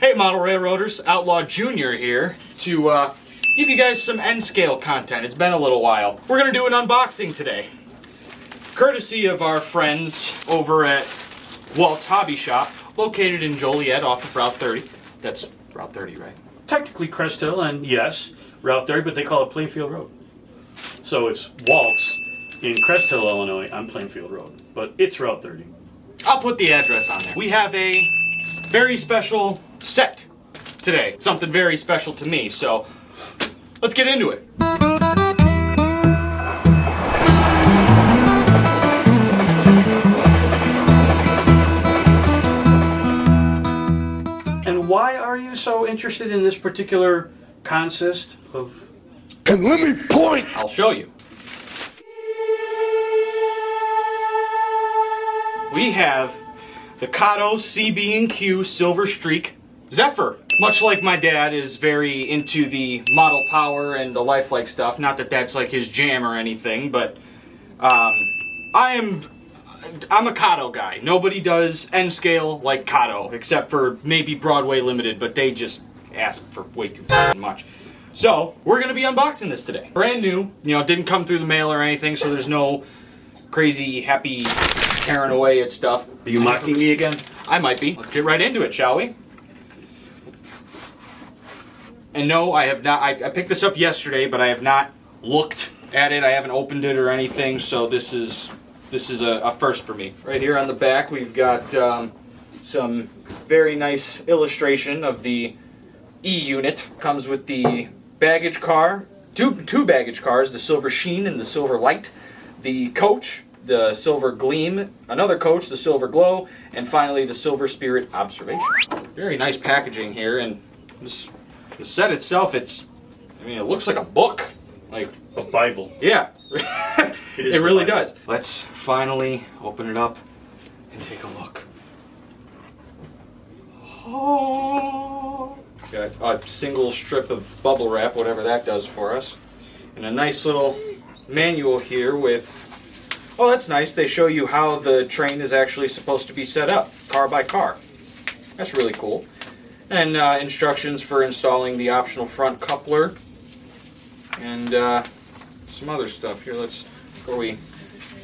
Hey model railroaders, Outlaw Jr. here to give you guys some N-scale content. It's been a little while. We're gonna do an unboxing today. Courtesy of our friends over at Walt's Hobby Shop, located in Joliet off of Route 30. That's Route 30, right? Technically Crest Hill, and yes, Route 30, but they call it Plainfield Road. So it's Walt's in Crest Hill, Illinois on Plainfield Road, but it's Route 30. I'll put the address on there. We have a very special set today. Something very special to me, so let's get into it. And why are you so interested in this particular consist of... And let me point! I'll show you. We have the Kato CB&Q Silver Streak Zephyr. Much like my dad is very into the model power and the lifelike stuff, not that that's like his jam or anything, but I'm a Kato guy. Nobody does N-scale like Kato, except for maybe Broadway Limited, but they just ask for way too fucking much. So, we're going to be unboxing this today. Brand new, didn't come through the mail or anything, so there's no crazy, happy tearing away at stuff. Are you mocking me again? I might be. Let's get right into it, shall we? And no, I have not. I picked this up yesterday, but I have not looked at it. I haven't opened it or anything, so this is a first for me. Right here on the back, we've got some very nice illustration of the E unit. Comes with the baggage car, two baggage cars, the Silver Sheen and the Silver Light, the coach, the Silver Gleam, another coach, the Silver Glow, and finally the Silver Spirit Observation. Very nice packaging here, and the set itself, it looks like a book. Like a Bible. Yeah. It really Bible. does. Let's finally open it up and take a look. Oh. Got a single strip of bubble wrap, whatever that does for us. And a nice little manual here with, oh, that's nice. They show you how the train is actually supposed to be set up, car by car. That's really cool. And instructions for installing the optional front coupler. And some other stuff here. Before we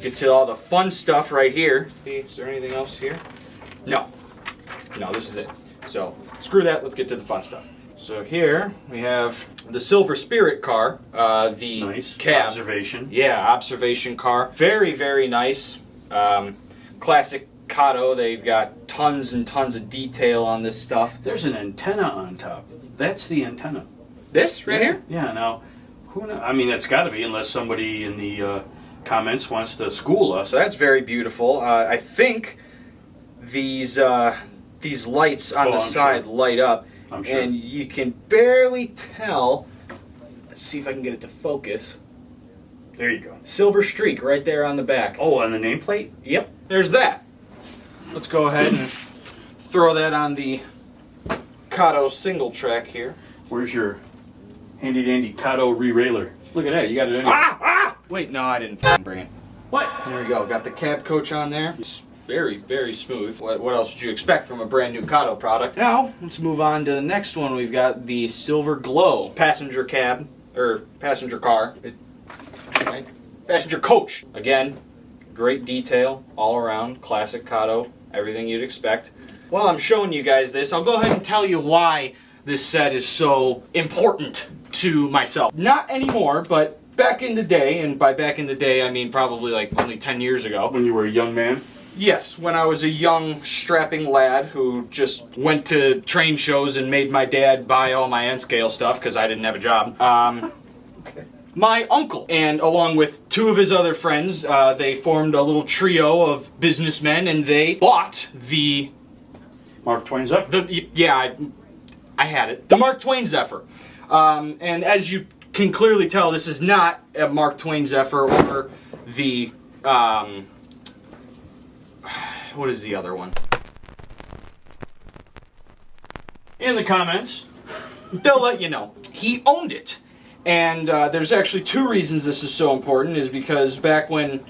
get to all the fun stuff right here. Is there anything else here? No. No, this is it. So, screw that, let's get to the fun stuff. So here, we have the Silver Spirit car, the nice cab. Observation. Yeah, observation car. Very, very nice. Classic Kato. They've got tons and tons of detail on this stuff. There's an antenna on top. That's the antenna. This right here? Yeah, now, who knows? I mean, it's got to be, unless somebody in the comments wants to school us. So that's very beautiful. I think these lights on the side light up, I'm sure. and you can barely tell. Let's see if I can get it to focus. There you go. Silver Streak right there on the back. Oh, on the nameplate? Yep, there's that. Let's go ahead and throw that on the Kato single track here. Where's your handy dandy Kato re-railer? Look at that, you got it anyway. Ah! Wait, no, I didn't fucking bring it. What? There we go. Got the cab coach on there. It's very, very smooth. What else would you expect from a brand new Kato product? Now, let's move on to the next one. We've got the Silver Glow passenger cab, or passenger car. Right? Passenger coach. Again, great detail all around. Classic Kato. Everything you'd expect. While I'm showing you guys this, I'll go ahead and tell you why this set is so important to myself. Not anymore, but back in the day, and by back in the day I mean probably like only 10 years ago. When you were a young man? Yes, when I was a young, strapping lad who just went to train shows and made my dad buy all my N-scale stuff because I didn't have a job. My uncle, and along with two of his other friends, they formed a little trio of businessmen, and they bought the... Mark Twain Zephyr? I had it. The Mark Twain Zephyr. And as you can clearly tell, this is not a Mark Twain Zephyr or the... what is the other one? In the comments. They'll let you know. He owned it. And there's actually two reasons this is so important, is because back when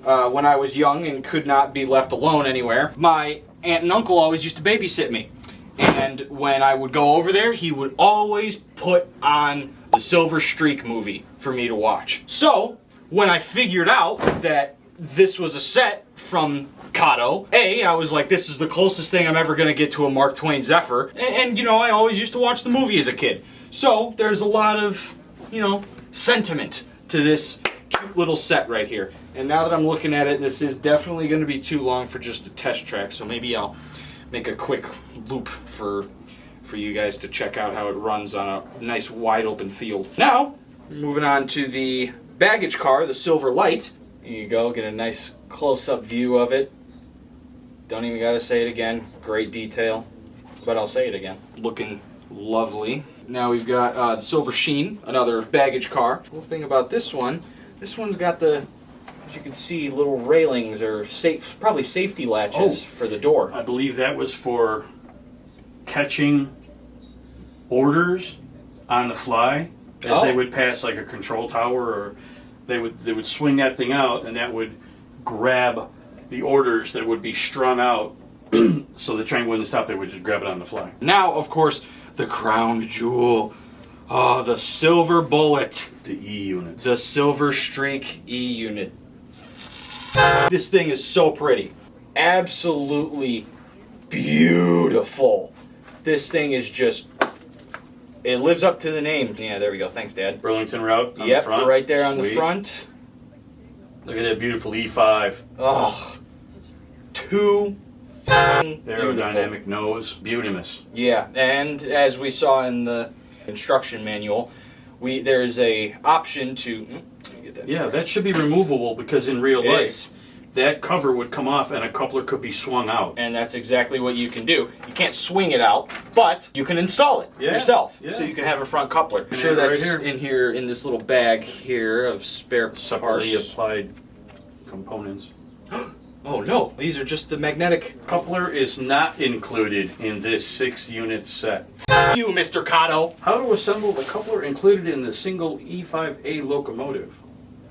I was young and could not be left alone anywhere, my aunt and uncle always used to babysit me. And when I would go over there, he would always put on the Silver Streak movie for me to watch. So, when I figured out that this was a set from Kato, I was like, this is the closest thing I'm ever going to get to a Mark Twain Zephyr. And, you know, I always used to watch the movie as a kid. So, there's a lot of, you know, sentiment to this cute little set right here. And now that I'm looking at it, this is definitely going to be too long for just a test track. So maybe I'll make a quick loop for you guys to check out how it runs on a nice wide open field. Now, moving on to the baggage car, the Silver Light. Here you go, get a nice close-up view of it. Don't even gotta say it again. Great detail, but I'll say it again. Looking lovely. Now we've got the Silver Sheen, another baggage car. Cool thing about this one's got the, as you can see, little railings or probably safety latches for the door. I believe that was for catching orders on the fly as they would pass like a control tower, or they would swing that thing out and that would grab the orders that would be strung out so the train wouldn't stop. They would just grab it on the fly. Now, of course, the crown jewel. Oh, the Silver Bullet. The E unit. The Silver Streak E unit. This thing is so pretty. Absolutely beautiful. This thing is just, it lives up to the name. Yeah, there we go. Thanks, Dad. Burlington route on the front. Yep, right there on Sweet. the front. Look at that beautiful E5. Oh, too aerodynamic nose. Beautimous. Yeah, and as we saw in the instruction manual, there's a option to... get that that should be removable because in real It life, is. that cover would come off and a coupler could be swung out. And that's exactly what you can do. You can't swing it out, but you can install it yourself. Yeah. So you can have a front coupler. I'm sure right that's here. in here, in this little bag here of spare Separately parts. applied components. Oh no, these are just the magnetic. Coupler is not included in this 6-unit set. You, Mr. Kato. How to assemble the coupler included in the single E5A locomotive.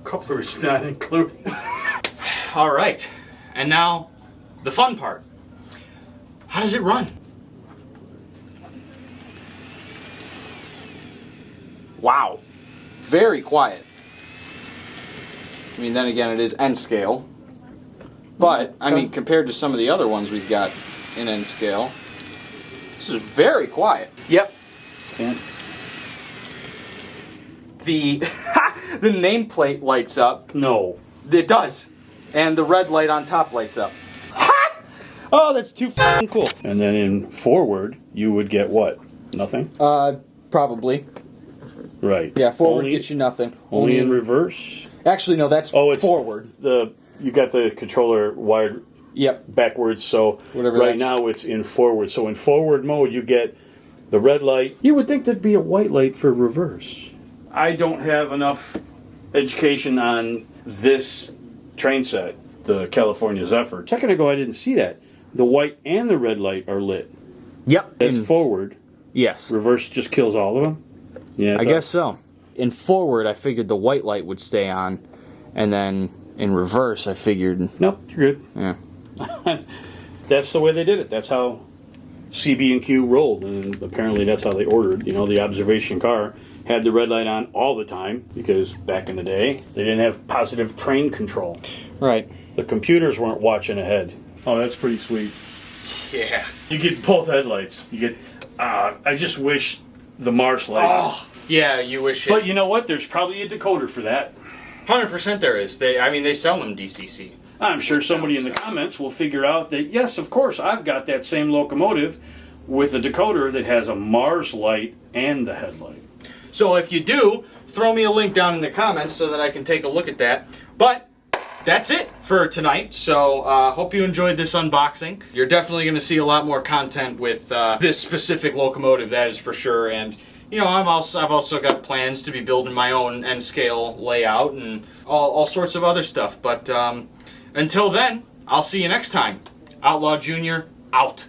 Coupler is not included. All right, and now the fun part. How does it run? Wow, very quiet. I mean, then again, it is N scale. But, I mean, compared to some of the other ones we've got in N scale, this is very quiet. Yep. And The the nameplate lights up. no. It does. And the red light on top lights up. Oh, that's too f***ing cool. And then in forward, you would get what? Nothing? Probably. Right. Yeah, forward only, gets you nothing. Only in reverse? Actually, no, that's Oh, it's forward. You got the controller wired Yep. backwards, so Whatever right that's- now it's in forward. So in forward mode, you get the red light. You would think there'd be a white light for reverse. I don't have enough education on this train set, the California Zephyr. A second ago, I didn't see that. The white and the red light are lit. Yep. That's forward. Yes. Reverse just kills all of them? Yeah, I guess so. In forward, I figured the white light would stay on, and then in reverse, I figured... Nope, you're good. Yeah. That's the way they did it. That's how CB&Q rolled, and apparently that's how they ordered. You know, the observation car had the red light on all the time because back in the day, they didn't have positive train control. Right. The computers weren't watching ahead. Oh, that's pretty sweet. Yeah. You get both headlights. You get, I just wish the Mars light. Oh, yeah, you wish it... But you know what? There's probably a decoder for that. 100% there is. They sell them DCC. I'm sure somebody in the comments will figure out that, yes, of course, I've got that same locomotive with a decoder that has a Mars light and the headlight. So if you do, throw me a link down in the comments so that I can take a look at that. But that's it for tonight. So hope you enjoyed this unboxing. You're definitely going to see a lot more content with this specific locomotive, that is for sure. And you know, I've also got plans to be building my own N-scale layout and all sorts of other stuff. But until then, I'll see you next time. Outlaw Jr. out.